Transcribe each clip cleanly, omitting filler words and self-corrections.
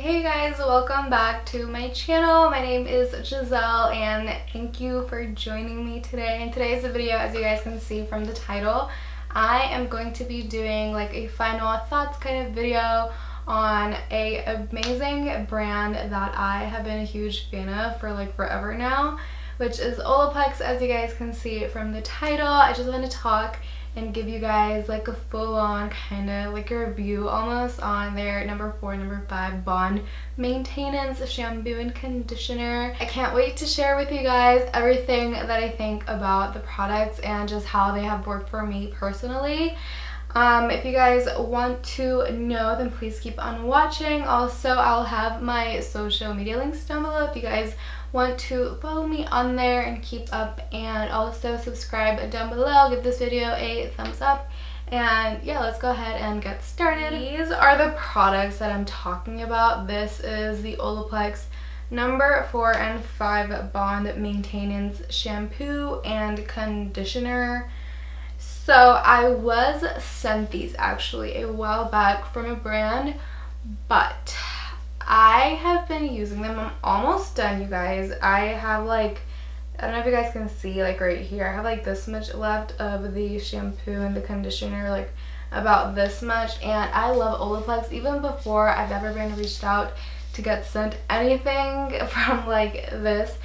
Hey guys, welcome back to my channel. My name is Giselle and thank you for joining me today. In today's video, as you guys can see from the title, I am going to be doing like a final thoughts kind of video on a amazing brand that I have been a huge fan of for like forever now, which is Olaplex. As you guys can see from the title, I just want to talk and give you guys like a full-on kind of like a review almost on their number 4, number 5 bond maintenance shampoo and conditioner. I can't wait to share with you guys everything that I think about the products and just how they have worked for me personally. If you guys want to know, then please keep on watching. Also, I'll have my social media links down below if you guys want to follow me on there and keep up, and also subscribe down below. Give this video a thumbs up, and yeah, let's go ahead and get started. These are the products that I'm talking about. This is the Olaplex number 4 and 5 bond maintenance shampoo and conditioner. So I was sent these actually a while back from a brand, but I have been using them. I'm almost done, you guys. I have like, I don't know if you guys can see, like right here, I have like this much left of the shampoo and the conditioner, like about this much. And I love Olaplex even before I've ever been reached out to get sent anything from like this.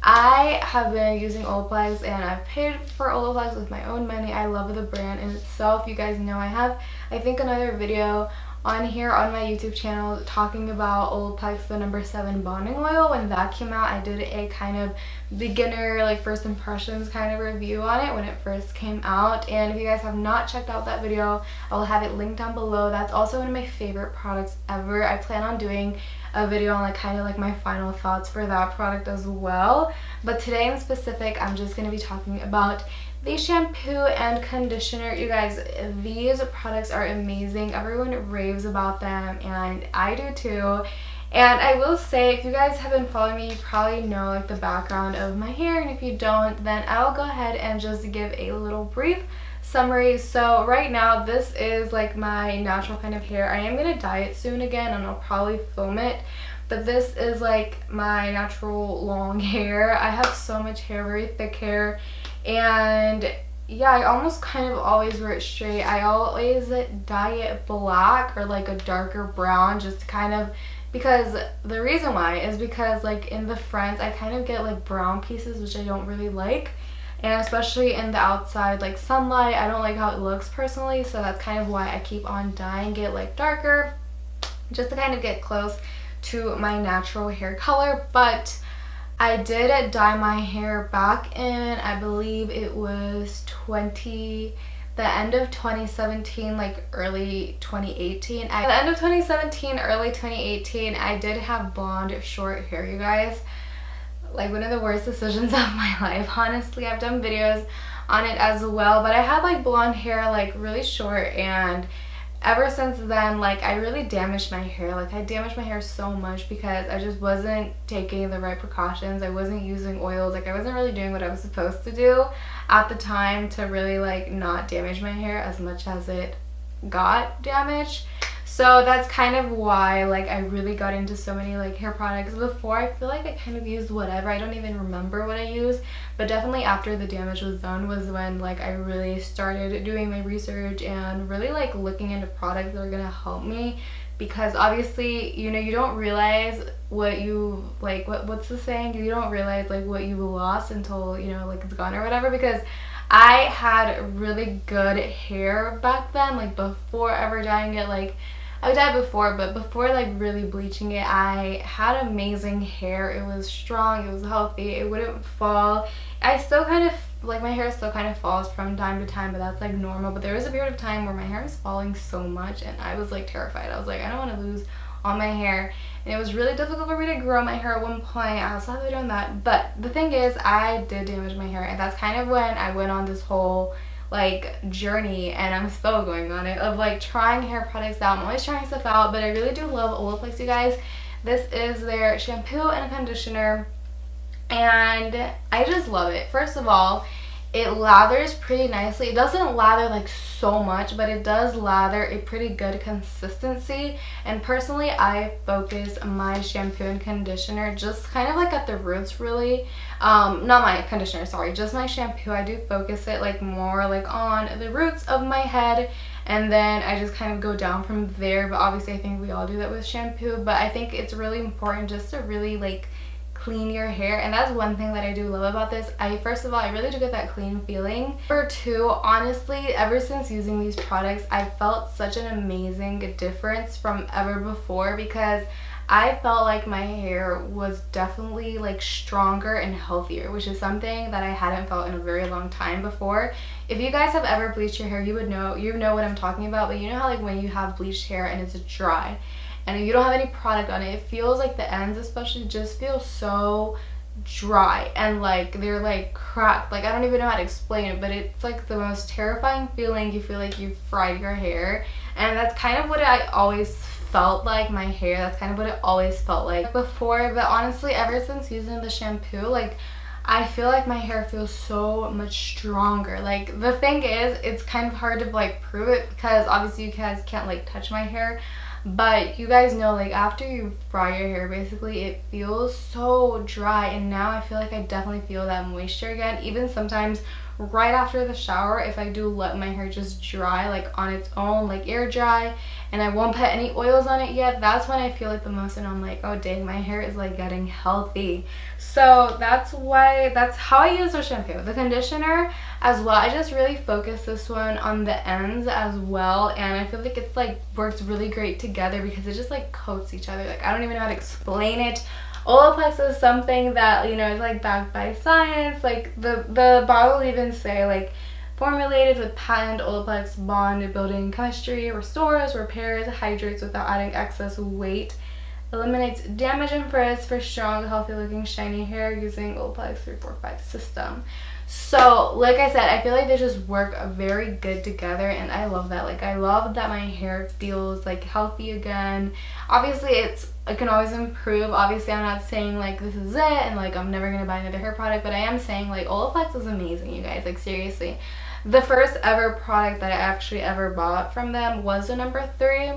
I have been using Olaplex and I've paid for Olaplex with my own money. I love the brand in itself. You guys know I have, I think, another video on here on my YouTube channel talking about Olaplex the number 7 bonding oil. When that came out, I did a kind of beginner, like first impressions kind of review on it when it first came out. And if you guys have not checked out that video, I will have it linked down below. That's also one of my favorite products ever. I plan on doing a video on like kind of like my final thoughts for that product as well. But today in specific, I'm just going to be talking about the shampoo and conditioner. You guys, these products are amazing. Everyone raves about them and I do too. And I will say, if you guys have been following me, you probably know like the background of my hair, and if you don't, then I'll go ahead and just give a little brief summary. So right now, this is like my natural kind of hair. I am going to dye it soon again and I'll probably film it, but this is like my natural long hair. I have so much hair, very thick hair, and yeah, I almost kind of always wear it straight. I always dye it black or like a darker brown, just to kind of, because the reason why is because like in the front I kind of get like brown pieces, which I don't really like, and especially in the outside like sunlight, I don't like how it looks personally. So that's kind of why I keep on dyeing it like darker, just to kind of get close to my natural hair color. But I did dye my hair back in, I believe it was the end of 2017, like early 2018. At the end of 2017, early 2018, I did have blonde short hair, you guys. Like one of the worst decisions of my life, honestly. I've done videos on it as well, but I had like blonde hair, like really short, and ever since then, like I really damaged my hair. Like I damaged my hair so much because I just wasn't taking the right precautions. I wasn't using oils. Like I wasn't really doing what I was supposed to do at the time to really like not damage my hair as much as it got damaged. So that's kind of why like I really got into so many like hair products. Before, I feel like I kind of used whatever. I don't even remember what I used, but definitely after the damage was done was when like I really started doing my research and really like looking into products that are gonna help me. Because obviously, you know, you don't realize what you like, what's the saying, you don't realize like what you lost until, you know, like it's gone or whatever. Because I had really good hair back then, like before ever dyeing it. Like I dyed before, but before like really bleaching it, I had amazing hair. It was strong, it was healthy, it wouldn't fall. I still kind of, like my hair still kind of falls from time to time, but that's like normal. But there was a period of time where my hair was falling so much and I was like terrified. I was like, I don't want to lose all my hair. And it was really difficult for me to grow my hair at one point. I also have a video on that. But the thing is, I did damage my hair, and that's kind of when I went on this whole like journey, and I'm still going on it, of like trying hair products out. I'm always trying stuff out, but I really do love Olaplex, you guys. This is their shampoo and conditioner, and I just love it. First of all, it lathers pretty nicely. It doesn't lather like so much, but it does lather a pretty good consistency. And personally, I focus my shampoo and conditioner just kind of like at the roots, really. Not my conditioner, sorry, just my shampoo. I do focus it like more like on the roots of my head, and then I just kind of go down from there. But obviously I think we all do that with shampoo, but I think it's really important just to really like clean your hair. And that's one thing that I do love about this. First of all, I really do get that clean feeling. Number two, honestly, ever since using these products, I felt such an amazing difference from ever before, because I felt like my hair was definitely like stronger and healthier, which is something that I hadn't felt in a very long time before. If you guys have ever bleached your hair, you know what I'm talking about. But you know how like when you have bleached hair and it's dry and you don't have any product on it, it feels like the ends especially just feel so dry and like they're like cracked. Like I don't even know how to explain it, but it's like the most terrifying feeling. You feel like you've fried your hair, and that's kind of what I always felt like my hair. That's kind of what it always felt like before. But honestly, ever since using the shampoo, like I feel like my hair feels so much stronger. Like the thing is, it's kind of hard to like prove it because obviously you guys can't like touch my hair, but you guys know like after you fry your hair, basically it feels so dry, and now I feel like I definitely feel that moisture again. Even sometimes right after the shower, if I do let my hair just dry like on its own, like air dry, and I won't put any oils on it yet, that's when I feel like the most, and I'm like, oh dang, my hair is like getting healthy. So that's how I use the shampoo. The conditioner as well, I just really focus this one on the ends as well, and I feel like it's like works really great together because it just like coats each other. Like I don't even know how to explain it. Olaplex is something that, you know, is like backed by science. Like the bottle even say like formulated with patent Olaplex bond building chemistry, restores, repairs, hydrates without adding excess weight, eliminates damage and frizz for strong, healthy looking shiny hair using Olaplex 345 system. So like I said, I feel like they just work very good together, and I love that. Like I love that my hair feels like healthy again. Obviously it can always improve. Obviously I'm not saying like this is it and like I'm never gonna buy another hair product, but I am saying like Olaplex is amazing, you guys. Like seriously, the first ever product that I actually ever bought from them was the number 3.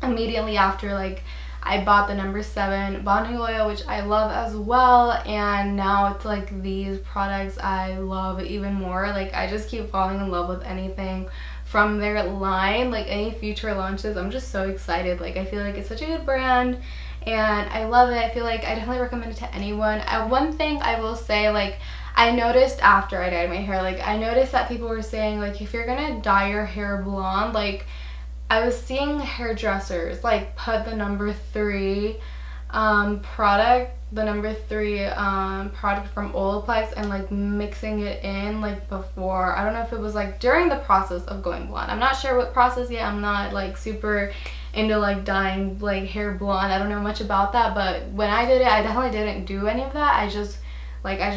Immediately after, like I bought the number 7 bonding oil, which I love as well, and now it's like these products I love even more. Like I just keep falling in love with anything from their line, like any future launches. I'm just so excited. Like I feel like it's such a good brand and I love it. I feel like I definitely recommend it to anyone. One thing I will say, like I noticed after I dyed my hair, like I noticed that people were saying like if you're gonna dye your hair blonde, like I was seeing hairdressers like put the number 3 product from Olaplex and like mixing it in like before. I don't know if it was like during the process of going blonde. I'm not sure what process yet. I'm not like super into like dyeing like hair blonde. I don't know much about that, but when I did it, I definitely didn't do any of that. I just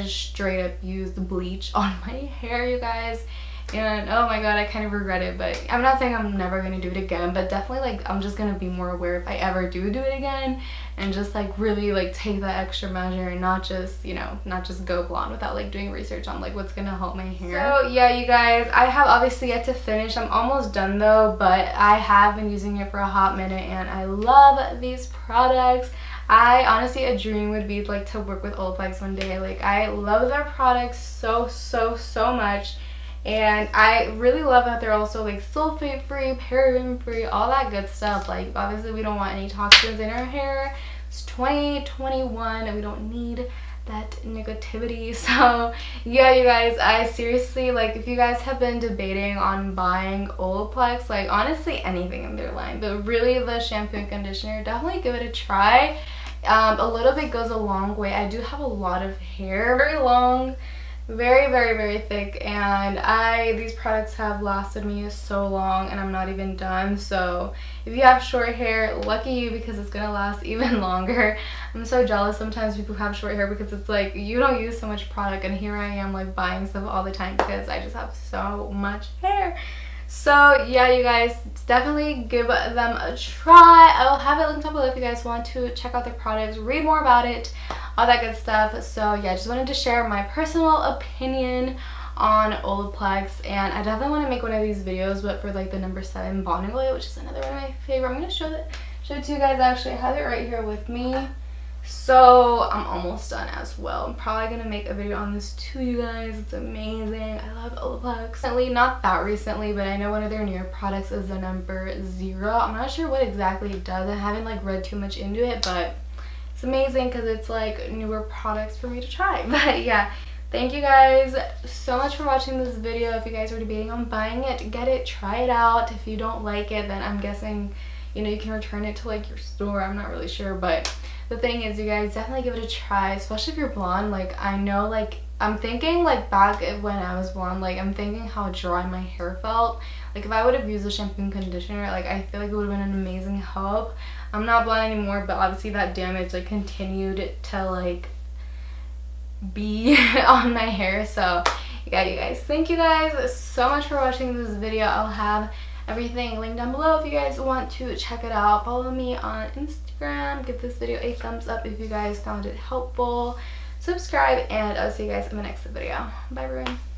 straight up used bleach on my hair, you guys. And oh my god, I kind of regret it, but I'm not saying I'm never gonna do it again, but definitely like I'm just gonna be more aware if I ever do it again, and just like really like take that extra measure and not just, you know, not just go blonde without like doing research on like what's gonna help my hair. So yeah, you guys, I have obviously yet to finish. I'm almost done though, but I have been using it for a hot minute and I love these products. I honestly, a dream would be like to work with Olaplex one day. Like I love their products so much. And I really love that they're also like sulfate free, paraben free, all that good stuff. Like obviously we don't want any toxins in our hair. It's 2021 and we don't need that negativity. So yeah, you guys, I seriously, like if you guys have been debating on buying Olaplex, like honestly anything in their line, but really the shampoo and conditioner, definitely give it a try. A little bit goes a long way. I do have a lot of hair, very long, very thick, and these products have lasted me so long and I'm not even done. So if you have short hair, lucky you, because it's gonna last even longer. I'm so jealous sometimes people have short hair because it's like you don't use so much product, and here I am like buying stuff all the time because I just have so much hair. So yeah, you guys, definitely give them a try. I will have it linked up below if you guys want to check out the products, read more about it, all that good stuff. So yeah, just wanted to share my personal opinion on Olaplex, and I definitely want to make one of these videos but for like the number 7 bonding oil, which is another one of my favorite. I'm going to show it to you guys. Actually, I have it right here with me. So I'm almost done as well. I'm probably going to make a video on this to you guys. It's amazing. I love Olaplex. Recently, not that recently, but I know one of their newer products is the number 0. I'm not sure what exactly it does. I haven't like read too much into it, but it's amazing because it's like newer products for me to try. But yeah, thank you guys so much for watching this video. If you guys are debating on buying it, get it, try it out. If you don't like it, then I'm guessing, you know, you can return it to like your store. I'm not really sure, but the thing is, you guys definitely give it a try, especially if you're blonde. Like, I know, like, I'm thinking like back when I was blonde, like I'm thinking how dry my hair felt. Like if I would have used a shampoo and conditioner, like I feel like it would have been an amazing help. I'm not blonde anymore, but obviously that damage like continued to like be on my hair. So yeah, you guys, thank you guys so much for watching this video. I'll have everything linked down below if you guys want to check it out. Follow me on Instagram. Give this video a thumbs up if you guys found it helpful. Subscribe, and I'll see you guys in the next video. Bye everyone.